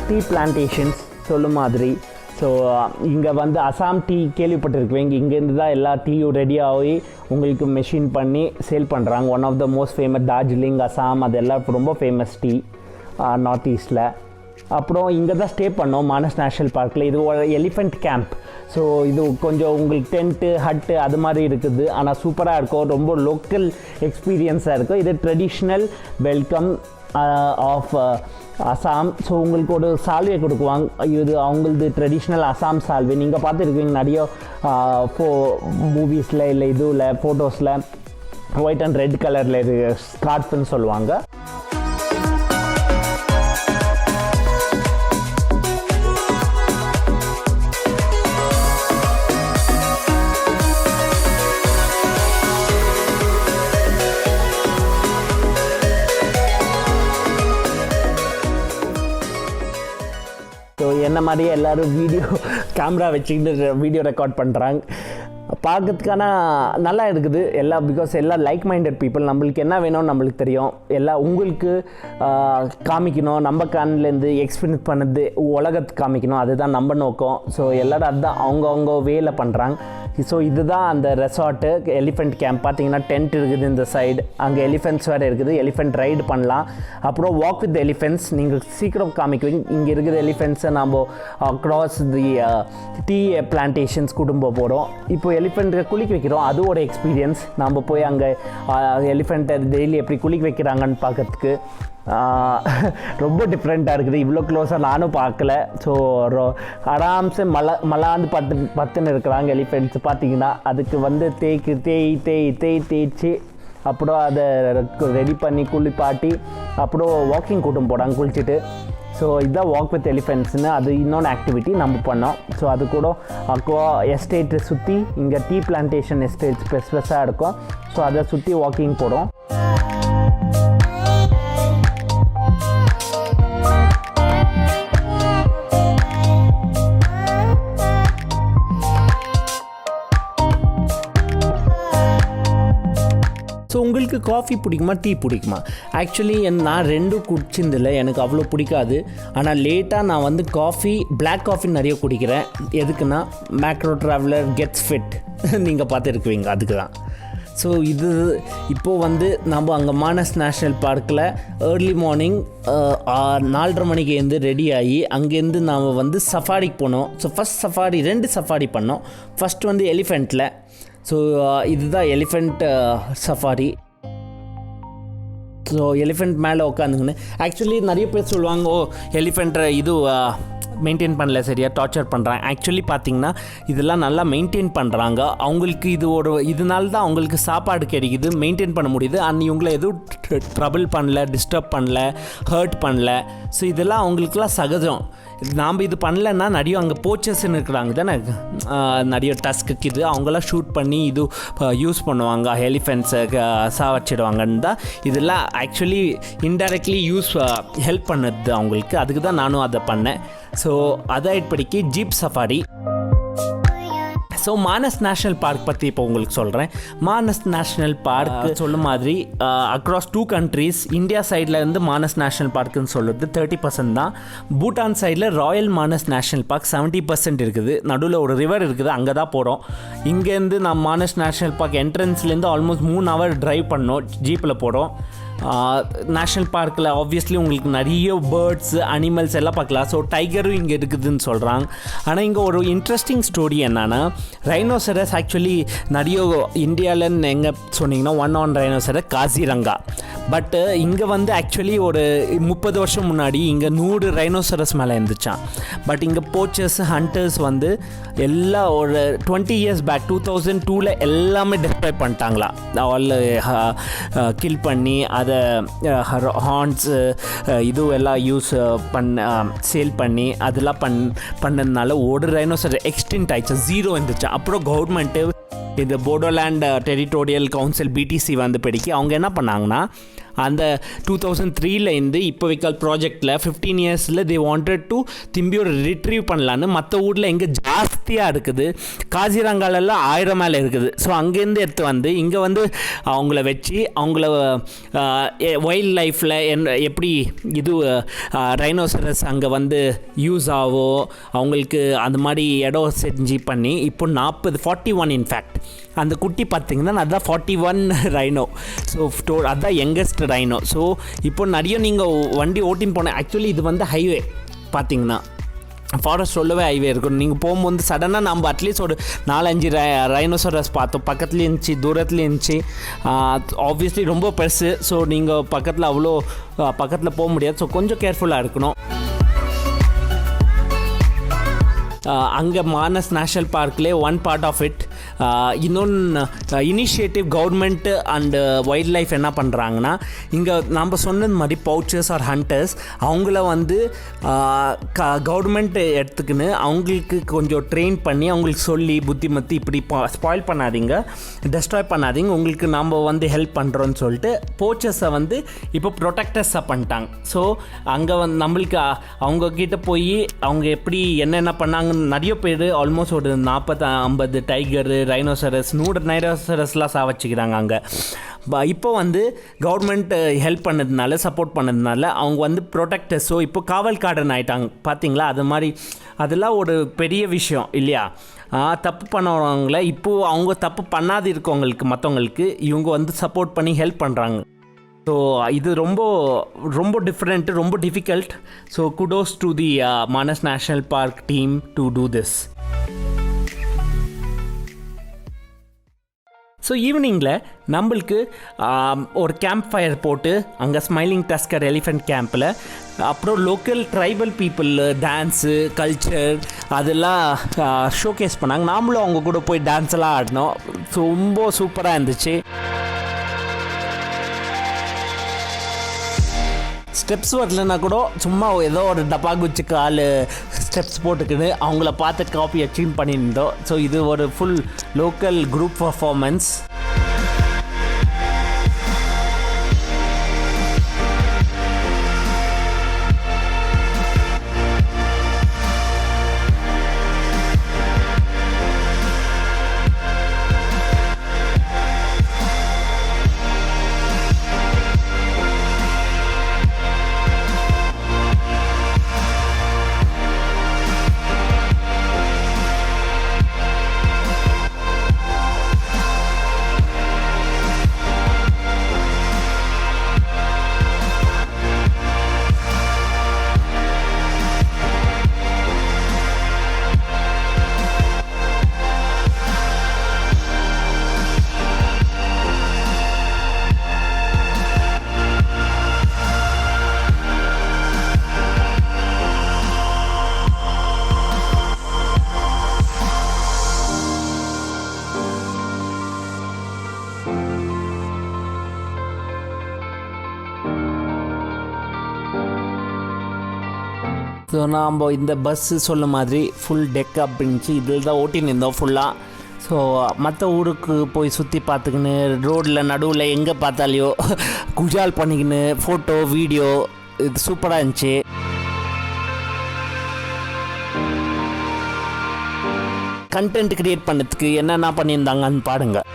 டீ பிளான்டேஷன்ஸ் சொல்லும் மாதிரி. ஸோ இங்கே வந்து அசாம் டீ கேள்விப்பட்டிருக்குவீங்க. இங்கேருந்து தான் எல்லா டீயும் ரெடியாகி உங்களுக்கு மெஷின் பண்ணி சேல் பண்ணுறாங்க. One of the most famous Darjeeling, Assam, அதெல்லாம் ரொம்ப ஃபேமஸ் டீ நார்த் ஈஸ்டில். அப்புறம் இங்கே தான் ஸ்டே பண்ணோம் மானஸ் நேஷ்னல் பார்க்கில். இது ஒரு எலிஃபெண்ட் கேம்ப். ஸோ இது கொஞ்சம் உங்களுக்கு டென்ட்டு ஹட்டு அது மாதிரி இருக்குது. ஆனால் சூப்பராக இருக்கும், ரொம்ப லோக்கல் எக்ஸ்பீரியன்ஸாக இருக்கும். இது traditional welcome of Assam. So உங்களுக்கு ஒரு சால்வையை கொடுக்குவாங்க. இது அவங்களது ட்ரெடிஷ்னல் அசாம் சால்வை. நீங்கள் பார்த்துருக்கீங்க நிறைய மூவிஸில் இல்லை இதுவில் ஃபோட்டோஸில் ஒயிட் அண்ட் ரெட் கலரில் இது ஸ்கார்ஃப்னு சொல்லுவாங்க. ஸோ என்ன மாதிரியே எல்லோரும் கேமரா வச்சுக்கிட்டு வீடியோ ரெக்கார்ட் பண்ணுறாங்க. பார்க்கறதுக்கான நல்லா இருக்குது எல்லாம். பிகாஸ் எல்லாம் லைக் மைண்டட் பீப்புள். நம்மளுக்கு என்ன வேணும்னு நம்மளுக்கு தெரியும். எல்லாம் உங்களுக்கு காமிக்கணும், நம்ம கண்ணிலேருந்து எக்ஸ்பீரியன்ஸ் பண்ணது உலகத்துக்கு காமிக்கணும், அதுதான் நம்ம நோக்கம். ஸோ எல்லோரும் அதுதான் அவங்கவுங்க வேலை பண்ணுறாங்க. ஸோ இதுதான் அந்த ரெசார்ட்டு எலிஃபெண்ட் கேம்ப். பார்த்தீங்கன்னா டென்ட் இருக்குது இந்த சைடு, அங்கே எலிஃபெண்ட்ஸ் வேறு இருக்குது, எலிஃபெண்ட் ரைடு பண்ணலாம். அப்புறம் வாக் வித் எலிஃபெண்ட்ஸ் நீங்கள் சீக்கிரம் காமிக்குவீங்க. இங்கே இருக்கிற எலிஃபெண்ட்ஸை நம்ம அக்ராஸ் தி டீ பிளான்டேஷன்ஸ் குடும்ப போகிறோம். இப்போ எலிஃபெண்ட்டை குளிக்க வைக்கிறோம், அது ஒரு எக்ஸ்பீரியன்ஸ். நம்ம போய் அங்கே எலிஃபெண்ட்டை டெய்லி எப்படி குளிக்க வைக்கிறாங்கன்னு பார்க்கறதுக்கு ரொம்ப டிஃப்ரெண்ட்டாக இருக்குது. இவ்வளோ க்ளோஸாக நானும் பார்க்கல. ஸோ ஆராம்சே மலாந்து பத்துன்னு இருக்கிறாங்க எலிஃபெண்ட்ஸ். பார்த்தீங்கன்னா அதுக்கு தேய்ச்சி அப்புறம் அதை ரெடி பண்ணி குளிப்பாட்டி அப்புறம் வாக்கிங் கூட்டம் போகிறாங்க குளிச்சுட்டு. ஸோ இதுதான் வாக் வித் எலிஃபெண்ட்ஸ்னு, அது இன்னொன்று ஆக்டிவிட்டி நம்ம பண்ணோம். ஸோ அது கூட அக்வா எஸ்டேட்டை சுற்றி இங்கே டீ பிளான்டேஷன் எஸ்டேட் ஸ்பெஷலாக இருக்கும். ஸோ அதை சுற்றி வாக்கிங் போகிறோம். ஸோ உங்களுக்கு காஃபி பிடிக்குமா டீ பிடிக்குமா? ஆக்சுவலி நான் ரெண்டும் குடிச்சிருந்தில்ல, எனக்கு அவ்வளோ பிடிக்காது. ஆனால் லேட்டாக நான் பிளாக் காஃபி நிறைய குடிக்கிறேன். எதுக்குன்னா மேக்ரோ ட்ராவலர் கெட்ஸ் ஃபிட் நீங்கள் பார்த்துருக்குவீங்க, அதுக்கு தான். ஸோ இப்போது நம்ம அங்கே மானஸ் நேஷ்னல் பார்க்கில் ஏர்லி மார்னிங் 4:30 மணிக்கு ரெடி ஆகி அங்கேருந்து நாம் சஃபாரிக்கு போனோம். ஸோ ஃபஸ்ட் சஃபாரி 2 சஃபாரி பண்ணோம். ஃபஸ்ட்டு எலிஃபெண்ட்டில். ஸோ இதுதான் எலிஃபெண்ட் சஃபாரி. ஸோ எலிஃபெண்ட் மேலே உட்காந்துங்கன்னு ஆக்சுவலி நிறைய பேர் சொல்லுவாங்க, எலிஃபெண்ட்டை மெயின்டைன் பண்ணல, சரியாக டார்ச்சர் பண்ணுறாங்க. ஆக்சுவலி பார்த்திங்கன்னா இதெல்லாம் நல்லா மெயின்டைன் பண்ணுறாங்க. அவங்களுக்கு இதனால தான் அவங்களுக்கு சாப்பாடு கிடைக்குது, மெயின்டைன் பண்ண முடியுது. இவங்களை எதுவும் ட்ரபிள் பண்ணல, டிஸ்டர்ப் பண்ணல, ஹர்ட் பண்ணல. ஸோ இதெல்லாம் அவங்களுக்குலாம் சகஜம். நாம் இது பண்ணலன்னா நிறைய அங்கே போச்சர்ஸ்ன்னு இருக்கிறாங்க தானே, நிறைய டஸ்க்கு அவங்களாம் ஷூட் பண்ணி யூஸ் பண்ணுவாங்க, எலிஃபெண்ட்ஸை சாவச்சிடுவாங்கன்னு தான். இதெல்லாம் ஆக்சுவலி இன்டைரக்ட்லி ஹெல்ப் பண்ணுது அவங்களுக்கு. அதுக்கு தான் நானும் அதை பண்ணேன். ஸோ அதை இப்படிக்கு jeep safari. So Manas national park பற்றி இப்போ உங்களுக்கு சொல்கிறேன். மானஸ் நேஷ்னல் பார்க் சொல்ல மாதிரி அக்ராஸ் 2 கண்ட்ரீஸ், இந்தியா சைடில் இருந்து மானஸ் நேஷ்னல் பார்க்குன்னு சொல்லுறது 30% தான். பூட்டான் சைடில் ராயல் மானஸ் நேஷ்னல் பார்க் 70% இருக்குது. நடுவில் ஒரு ரிவர் இருக்குது, அங்கே தான் போகிறோம். இங்கேருந்து நான் மானஸ் நேஷ்னல் பார்க் என்ட்ரன்ஸ்லேருந்து ஆல்மோஸ்ட் 3 hour ட்ரைவ் பண்ணோம், ஜீப்பில் போகிறோம். நேஷ்னல் பார்க்கில் ஆப்வியஸ்லி உங்களுக்கு நிறைய பேர்ட்ஸ் அனிமல்ஸ் எல்லாம் பார்க்கலாம். ஸோ டைகரும் இங்கே இருக்குதுன்னு சொல்கிறாங்க. ஆனால் இங்கே ஒரு இன்ட்ரெஸ்டிங் ஸ்டோரி என்னன்னா, ரைனோசரஸ் ஆக்சுவலி நிறைய இந்தியாவிலன்னு எங்கே சொன்னீங்கன்னா 1 ரைனோசரஸ் காசிரங்கா. பட் இங்கே ஆக்சுவலி ஒரு 30 வருஷம் முன்னாடி இங்கே 100 ரைனோசரஸ் மேலே இருந்துச்சான். பட் இங்கே போச்சர்ஸ் ஹண்டர்ஸ் எல்லாம் ஒரு 20 years பேக் 2002 எல்லாமே டிஸ்ட்ராய் பண்ணிட்டாங்களா, கில் பண்ணி அதை ஹார்ன்ஸு எல்லாம் யூஸ் சேல் பண்ணி அதெல்லாம் பண்ணதுனால ஒரு ரைனோசரஸ் எக்ஸ்டின்ட் ஆயிடுச்சு, 0 இருந்துச்சு. அப்புறம் கவர்மெண்ட்டு இந்த போடோலேண்ட் டெரிட்டோரியல் கவுன்சில் BTC படிக்க அவங்க என்ன பண்ணாங்கன்னா, அந்த 2003 இப்போ வைக்கல் ப்ராஜெக்டில் 15 years தே வாண்டட் டு திரும்பி ஒரு ரிட்ரீவ் பண்ணலான்னு. மற்ற ஊரில் எங்கே ஜாஸ்தியாக இருக்குது, காசிரங்காலெல்லாம் 1000 மேலே இருக்குது. ஸோ அங்கேருந்து எடுத்து இங்கே அவங்கள வச்சு அவங்கள வைல்ட் லைஃப்பில் எப்படி ரைனோசரஸ் அங்கே யூஸ் ஆகும் அவங்களுக்கு அந்த மாதிரி இடம் செஞ்சு பண்ணி இப்போ 41 இன்ஃபேக்ட் அந்த குட்டி பார்த்திங்கன்னா அதுதான் 41 ரைனோ. ஸோ அதுதான் யங்கஸ்ட் ரைனோ. ஸோ இப்போ நிறைய நீங்கள் வண்டி ஓட்டின்னு போனேன். ஆக்சுவலி இது ஹைவே பார்த்திங்கன்னா ஃபாரஸ்ட் சொல்லவே ஹைவே இருக்கும். நீங்கள் போகும்போது சடனாக நம்ம அட்லீஸ்ட் ஒரு 4-5 ரைனோசரஸ் பார்த்தோம். பக்கத்துலேயே இருந்துச்சு, தூரத்துலேயே இருந்துச்சு. ஆப்வியஸ்லி ரொம்ப பெருசு. ஸோ நீங்கள் அவ்வளோ பக்கத்தில் போக முடியாது. ஸோ கொஞ்சம் கேர்ஃபுல்லாக இருக்கணும். அங்கே மானஸ் நேஷ்னல் பார்க்லேயே ஒன் பார்ட் ஆஃப் இட் இன்னொன்று initiative government and wildlife என்ன பண்ணுறாங்கன்னா, இங்கே நம்ம சொன்னது மாதிரி பவுச்சர்ஸ் ஆர் ஹண்டர்ஸ் அவங்கள கவர்மெண்ட் எடுத்துக்கின்னு அவங்களுக்கு கொஞ்சம் ட்ரெயின் பண்ணி அவங்களுக்கு சொல்லி புத்திமத்தி இப்படி ஸ்பாயில் பண்ணாதீங்க, டெஸ்ட்ராய் பண்ணாதீங்க, உங்களுக்கு நம்ம ஹெல்ப் பண்ணுறோன்னு சொல்லிட்டு போச்சர்ஸை இப்போ ப்ரொடெக்டர்ஸாக பண்ணிட்டாங்க. ஸோ அங்கே நம்மளுக்கு அவங்கக்கிட்ட போய் அவங்க எப்படி என்னென்ன பண்ணாங்கன்னு நிறைய பேர் ஆல்மோஸ்ட் ஒரு 40-50 டைகரு ரைனோசரஸ் 100 ரைனோசரஸ்லாம் சாவச்சிக்கிறாங்க அங்கே. இப்போ கவர்மெண்ட் ஹெல்ப் பண்ணதுனால சப்போர்ட் பண்ணதுனால அவங்க ப்ரொடெக்டர்ஸ். ஸோ இப்போ காவல்காரன் ஆகிட்டாங்க பார்த்தீங்களா. அது மாதிரி அதெல்லாம் ஒரு பெரிய விஷயம் இல்லையா. தப்பு பண்ணவங்கள இப்போது அவங்க தப்பு பண்ணாது இருக்கவங்களுக்கு மற்றவங்களுக்கு இவங்க வந்து சப்போர்ட் பண்ணி ஹெல்ப் பண்ணுறாங்க. ஸோ இது ரொம்ப ரொம்ப டிஃப்ரெண்ட்டு, ரொம்ப difficult. So kudos to the Manas national park team to do this. So ஈவினிங்கில் நம்மளுக்கு ஒரு கேம்ப் ஃபயர் போட்டு அங்கே ஸ்மைலிங் டஸ்கர் எலிஃபெண்ட் கேம்பில் அப்புறம் local tribal people dance culture அதெல்லாம் ஷோகேஸ் பண்ணாங்க. நாமளும் அவங்க கூட போய் டான்ஸ் எல்லாம் ஆடினோம். ஸோ ரொம்ப சூப்பராக இருந்துச்சு. ஸ்டெப்ஸ் வரலன்னா கூட சும்மா ஏதோ ஒரு டப்பா குச்சி கால் ஸ்டெப்ஸ் போட்டுக்கின்னு அவங்கள பார்த்து காப்பி அச்சீவ் பண்ணியிருந்தோம். ஸோ இது ஒரு full local group performance. So நாம் இந்த பஸ்ஸு சொல்ல மாதிரி ஃபுல் டெக் அப்படின்ச்சு. இதில் தான் ஓட்டின்னு இருந்தோம் ஃபுல்லாக. ஸோ மற்ற ஊருக்கு போய் சுற்றி பார்த்துக்கின்னு ரோட்டில் நடுவில் எங்கே பார்த்தாலையோ குஜால் பண்ணிக்கின்னு ஃபோட்டோ வீடியோ இது சூப்பராக இருந்துச்சு. கண்டென்ட் க்ரியேட் பண்ணதுக்கு என்னென்ன பண்ணியிருந்தாங்கன்னு பாருங்கள்.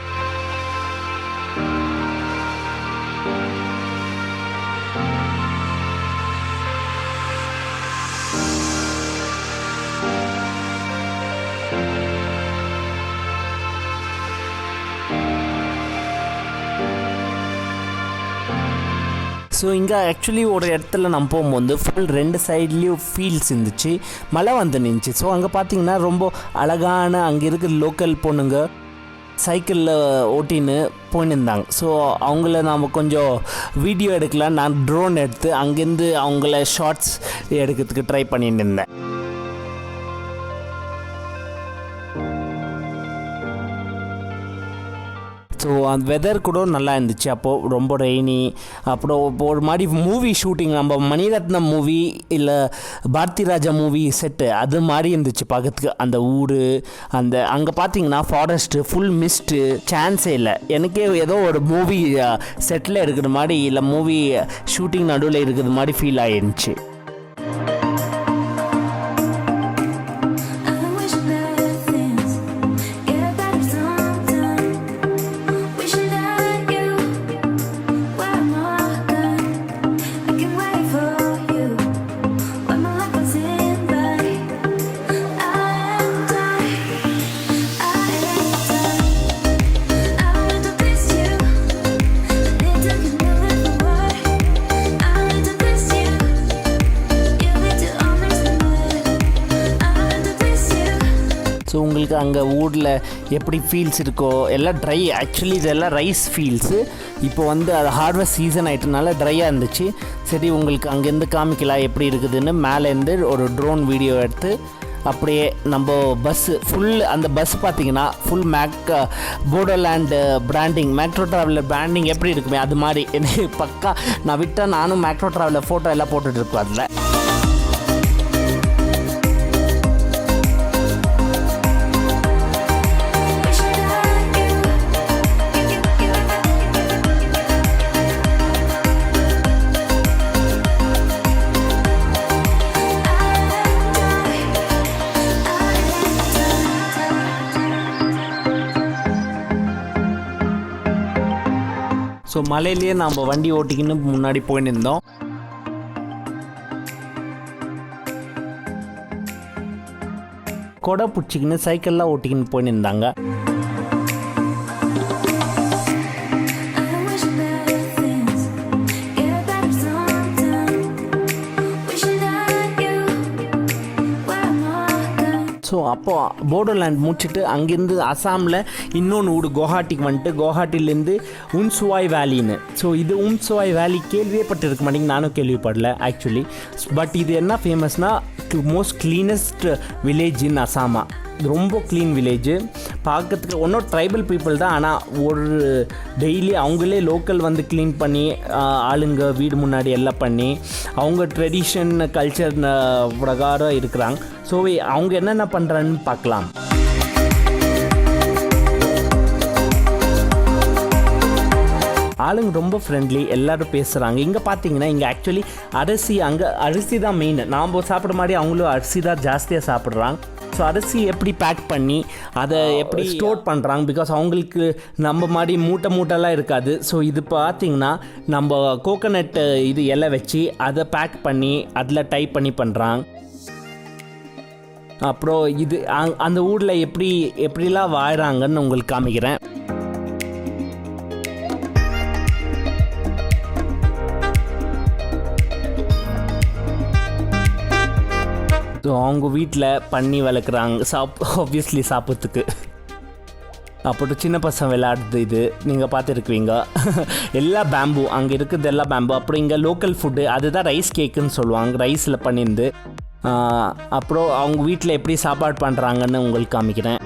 ஸோ இங்கே ஆக்சுவலி ஒரு இடத்துல நம்ம போகும்போது ஃபுல் 2 சைட்லேயும் ஃபீல்ட்ஸ் இருந்துச்சு, மழை வந்து நின்றுச்சு. ஸோ அங்கே பார்த்தீங்கன்னா ரொம்ப அழகான அங்கே இருக்கிற லோக்கல் பொண்ணுங்க சைக்கிளில் ஓட்டின்னு போயின்னு இருந்தாங்க. ஸோ அவங்கள நாம் கொஞ்சம் வீடியோ எடுக்கலாம், நான் ட்ரோன் எடுத்து அங்கேருந்து அவங்கள ஷார்ட்ஸ் எடுக்கிறதுக்கு ட்ரை பண்ணிட்டு இருந்தேன். ஸோ அந்த வெதர் கூட நல்லா இருந்துச்சு. அப்போது ரொம்ப ரெய்னி. அப்புறம் ஒரு மாதிரி மூவி ஷூட்டிங், நம்ம மணிரத்னம் மூவி இல்லை பாரதி ராஜா மூவி செட்டு அது மாதிரி இருந்துச்சு பார்க்கறதுக்கு. அந்த ஊர் அந்த அங்கே பார்த்தீங்கன்னா ஃபாரஸ்ட்டு ஃபுல் மிஸ்ட்டு, சான்ஸே இல்லை. எனக்கே ஏதோ ஒரு மூவி செட்டில் இருக்கிற மாதிரி இல்லை மூவி ஷூட்டிங் நடுவில் இருக்கிற மாதிரி ஃபீல் ஆகிருந்துச்சு. ஸோ உங்களுக்கு அங்கே ஊரில் எப்படி ஃபீல்ஸ் இருக்கோ எல்லாம் ட்ரை. ஆக்சுவலி இதெல்லாம் ரைஸ் ஃபீல்ட்ஸு. இப்போ வந்து அது ஹார்வெஸ்ட் சீசன் ஆகிட்டனால ட்ரையாக இருந்துச்சு. சரி உங்களுக்கு அங்கேருந்து காமிக்கலாம் எப்படி இருக்குதுன்னு மேலேருந்து ஒரு ட்ரோன் வீடியோ எடுத்து அப்படியே நம்ம பஸ்ஸு ஃபுல் அந்த பஸ் பார்த்திங்கன்னா full Bodoland branding, macro traveller branding எப்படி இருக்குமே அது மாதிரி எனக்கு பக்கா. நான் விட்டால் நானும் மேக்ரோ ட்ராவலர் ஃபோட்டோ எல்லாம் போட்டுட்ருக்கோம் அதில். ஸோ மலையிலேயே நாம் வண்டி ஓட்டிக்கின்னு முன்னாடி போயின்னு இருந்தோம். கொடை பிடிச்சிக்கின்னு சைக்கிள்லாம் ஓட்டிக்கின்னு போயின்னு இருந்தாங்க. ஸோ அப்போது போடோலேண்ட் முடிச்சுட்டு அங்கேருந்து அசாமில் இன்னொன்று ஊடு குவஹாட்டிக்கு வந்துட்டு குவஹாட்டிலேருந்து உம்சுவாய் வேலின்னு. ஸோ இது உம்சுவாய் வேலி கேள்வியே பட்டிருக்க மாட்டேங்க, நானும் கேள்விப்படல ஆக்சுவலி. பட் இது என்ன ஃபேமஸ்னால் மோஸ்ட் க்ளீனஸ்ட் வில்லேஜ் இன் அசாமா. ரொம்ப க்ளீன் வில்லேஜு பார்க்கறதுக்கு ஒன்றும் ட்ரைபல் பீப்புள் தான், ஆனால் ஒரு டெய்லி அவங்களே லோக்கல் வந்து க்ளீன் பண்ணி ஆளுங்க வீடு முன்னாடி எல்லாம் பண்ணி அவங்க ட்ரெடிஷன் கல்ச்சர் பிரகாரம் இருக்கிறாங்க. ஸோ அவங்க என்னென்ன பண்ணுறான்னு பார்க்கலாம். ஆளுங்க ரொம்ப ஃப்ரெண்ட்லி, எல்லோரும் பேசுகிறாங்க. இங்கே பார்த்தீங்கன்னா இங்கே ஆக்சுவலி அரிசி, அங்கே அரிசி தான் மெயின். நாம் சாப்பிட்ற மாதிரி அவங்களும் அரிசி தான் ஜாஸ்தியாக சாப்பிட்றாங்க. ஸோ அரிசி எப்படி பேக் பண்ணி அதை எப்படி ஸ்டோர் பண்ணுறாங்க, பிகாஸ் அவங்களுக்கு நம்ம மாதிரி மூட்டைலாம் இருக்காது. ஸோ இது பார்த்திங்கன்னா நம்ம கோகோனட் இது இலை வச்சு அதை பேக் பண்ணி அதில் டைப் பண்ணி பண்ணுறாங்க. அப்புறம் இது அந்த ஊரில் எப்படிலாம் வாழறாங்கன்னு உங்களுக்கு காமிக்கிறேன். ஸோ அவங்க வீட்டில் பண்ணி வளர்க்குறாங்க ஆப்வியஸ்லி சாப்பிட்றதுக்கு. அப்புறம் சின்ன பசங்க விளையாடுறது இது நீங்கள் பார்த்துருக்குவீங்க. எல்லாம் பேம்பு, அங்கே இருக்கிறது எல்லாம் பேம்பு. அப்புறம் இங்கே லோக்கல் ஃபுட்டு அதுதான் ரைஸ் கேக்குன்னு சொல்லுவாங்க, ரைஸில் பண்ணியிருந்து. அப்புறம் அவங்க வீட்டில் எப்படி சாப்பாடு பண்ணுறாங்கன்னு உங்களுக்கு காமிக்கிறேன்.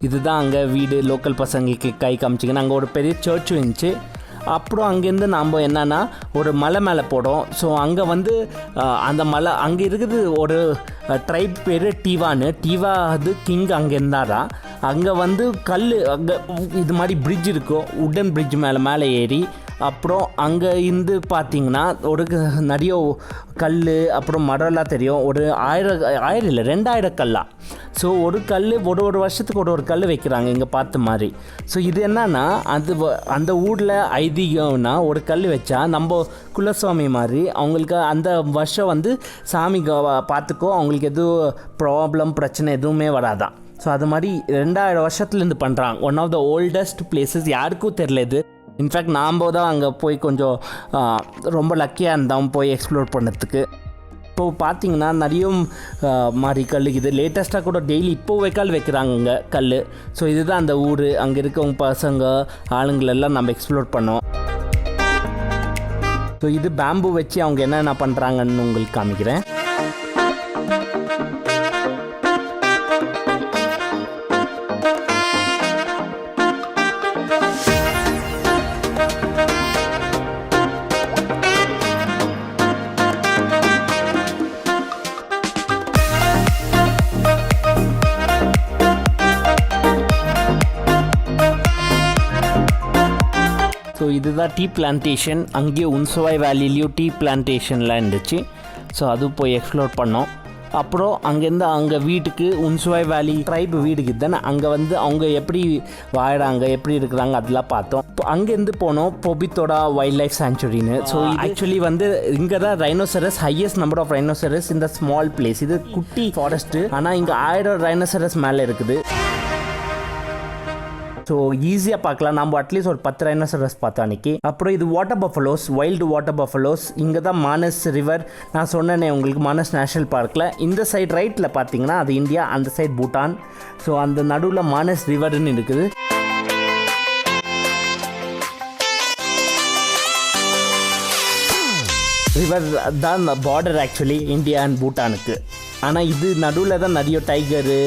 இதுதான் அங்கே வீடு. லோக்கல் பசங்களுக்கு கை காமிச்சிங்கன்னா அங்கே ஒரு பெரிய சர்ச் இருந்துச்சு. அப்புறம் அங்கேருந்து நாம் என்னென்னா ஒரு மலை மேலே போடும். ஸோ அங்கே வந்து அந்த மலை அங்கே இருக்குது ஒரு ட்ரைப் பேர் டீவா அது கிங் அங்கே இருந்தாரா. அங்கே வந்து கல் அங்கே இது மாதிரி பிரிட்ஜ் இருக்கும், உட்டன் பிரிட்ஜ் மேலே ஏறி அப்புறம் அங்கே இருந்து பார்த்திங்கன்னா ஒரு நிறைய கல் அப்புறம் மரம்லாம் தெரியும். ஒரு 1000 இல்லை 2000 கல்லா. ஸோ ஒரு கல் ஒரு வருஷத்துக்கு ஒரு கல் வைக்கிறாங்க இங்கே பார்த்த மாதிரி. ஸோ இது என்னன்னா அந்த ஊரில் ஐதீகம்னா ஒரு கல் வச்சா நம்ம குலசுவாமி மாதிரி அவங்களுக்கு அந்த வருஷம் வந்து சாமி பார்த்துக்கோ, அவங்களுக்கு எதுவும் பிரச்சனை எதுவுமே வராதான். ஸோ அது மாதிரி 2000 வருஷத்துலேருந்து பண்ணுறாங்க. One of the oldest places, யாருக்கும் தெரியல இது. இன்ஃபேக்ட் நாம் தான் அங்கே போய் கொஞ்சம் ரொம்ப லக்கியாக இருந்தோம் போய் எக்ஸ்ப்ளோர் பண்ணதுக்கு. இப்போது பார்த்திங்கன்னா நிறைய மாதிரி கல் இது லேட்டஸ்ட்டாக கூட டெய்லி இப்போது வைக்கிறாங்க இங்கே கல். ஸோ இதுதான் அந்த ஊர். அங்கே இருக்கவங்க பசங்க ஆளுங்களெல்லாம் நம்ம எக்ஸ்ப்ளோர் பண்ணோம். ஸோ இது பேம்பு வச்சு அவங்க என்னென்ன பண்ணுறாங்கன்னு உங்களுக்கு காமிக்கிறேன். ஸோ இதுதான் டீ பிளான்டேஷன். அங்கேயும் உம்சுவாய் வேலிலையும் டீ பிளான்டேஷன்லாம் இருந்துச்சு. ஸோ அது போய் எக்ஸ்ப்ளோர் பண்ணோம். அப்புறம் அங்கேருந்து அங்கே வீட்டுக்கு உம்சுவாய் வேலி ட்ரைப் வீடுக்கு தானே, அங்கே வந்து அவங்க எப்படி வாழறாங்க எப்படி இருக்கிறாங்க அதெல்லாம் பார்த்தோம். இப்போ அங்கேருந்து போனோம் பொபித்தோடா வைல்ட் லைஃப் சாங்சுரின்னு. ஸோ ஆக்சுவலி வந்து இங்கே தான் rhinoceros, highest number of rhinoceros இந்த ஸ்மால் பிளேஸ். இது குட்டி ஃபாரஸ்ட்டு, ஆனால் இங்கே 1000 ரைனோசரஸ் மேலே இருக்குது. ஸோ ஈஸியாக பார்க்கலாம். நம்ம அட்லீஸ்ட் ஒரு 10 ரைனோசரஸ் பார்த்தோம் அன்றைக்கி. அப்புறம் இது water buffaloes, wild water buffaloes. இங்கே தான் மானஸ் ரிவர் நான் சொன்னேனே உங்களுக்கு, மானஸ் நேஷ்னல் பார்க்கில். இந்த சைடு ரைட்டில் பார்த்தீங்கன்னா அது இந்தியா, அந்த சைடு பூட்டான். ஸோ அந்த நடுவில் மானஸ் ரிவர்னு இருக்குது. ரிவர் தான் பார்டர் ஆக்சுவலி இந்தியா அண்ட் பூட்டானுக்கு. ஆனால் இது நடுவில் தான் நிறைய டைகரு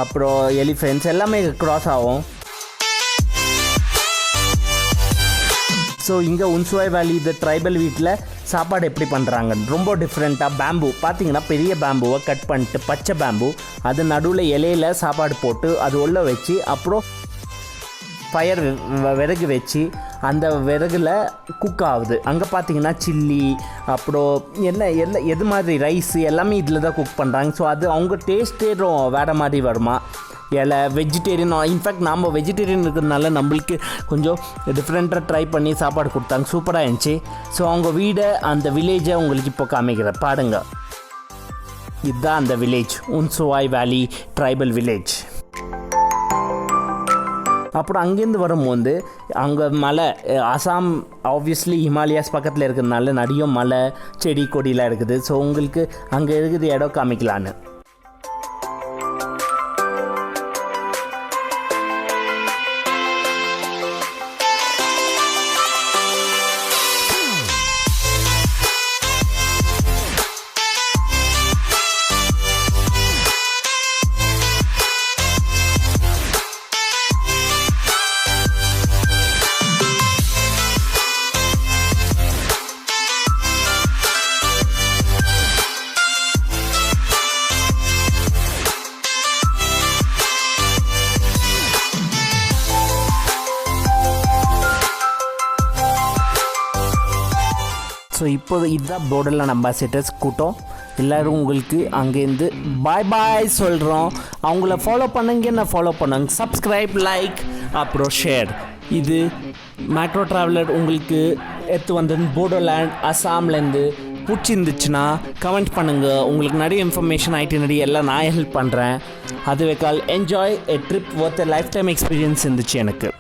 அப்புறம் எலிஃபென்ட்ஸ் எல்லாமே க்ராஸ் ஆகும். ஸோ இங்கே உம்சுவாய் வேலி இந்த ட்ரைபல் வீட்டில் சாப்பாடு எப்படி பண்ணுறாங்க ரொம்ப டிஃப்ரெண்ட்டாக. பேம்பு பார்த்தீங்கன்னா பெரிய பேம்புவை கட் பண்ணிட்டு பச்சை பேம்பு அது நடுவில் இலையில் சாப்பாடு போட்டு அது உள்ள வச்சு அப்புறம் ஃபயர் விறகு வச்சு அந்த விறகுல குக் ஆகுது. அங்கே பார்த்தீங்கன்னா சில்லி அப்புறம் எது மாதிரி ரைஸ் எல்லாமே இதில் தான் குக் பண்ணுறாங்க. ஸோ அது அவங்க டேஸ்ட்டே வேறு மாதிரி வருமா. இலை வெஜிடேரியன். இன்ஃபேக்ட் நாம் வெஜிடேரியன் இருக்கிறதுனால நம்மளுக்கு கொஞ்சம் டிஃப்ரெண்ட்டாக ட்ரை பண்ணி சாப்பாடு கொடுத்தாங்க, சூப்பராக இருந்துச்சு. ஸோ அவங்க வீடை அந்த வில்லேஜை உங்களுக்கு இப்போ காமிக்கிறேன் பாருங்க. இதுதான் அந்த வில்லேஜ், உன்சுவாய் வேலி ட்ரைபல் வில்லேஜ். அப்புறம் அங்கேருந்து வரும்போது அங்கே மலை, அசாம் ஆப்வியஸ்லி ஹிமாலயாஸ் பக்கத்தில் இருக்கிறதுனால நிறைய மலை செடி கொடியெலாம் இருக்குது. ஸோ உங்களுக்கு அங்கே இருக்குது இடம் காமிக்கலான்னு. ஸோ இப்போ இதுதான் போர்டர்லேண்ட் அம்பாசிடர்ஸ் கூட்டம். எல்லோரும் உங்களுக்கு அங்கேருந்து பாய் பாய் சொல்கிறோம். அவங்கள ஃபாலோ பண்ணுங்க, என்ன ஃபாலோ பண்ணுங்க, சப்ஸ்கிரைப், லைக், அப்புறம் ஷேர். இது மேக்ரோ ட்ராவலர் உங்களுக்கு எடுத்து வந்தது போடோலேண்ட் அசாம்லேருந்து. பிடிச்சிருந்துச்சுன்னா கமெண்ட் பண்ணுங்கள். உங்களுக்கு நிறைய இன்ஃபர்மேஷன் ஐட்டினரி எல்லாம் நான் ஹெல்ப் பண்ணுறேன். அதுவே கால் enjoy a trip worth a lifetime experience இருந்துச்சு எனக்கு.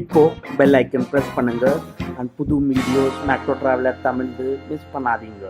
இப்போது பெல் ஐக்கன் ப்ரெஸ் பண்ணுங்கள். அண்ட் புது videos macro traveller Tamil miss பண்ணாதீங்க.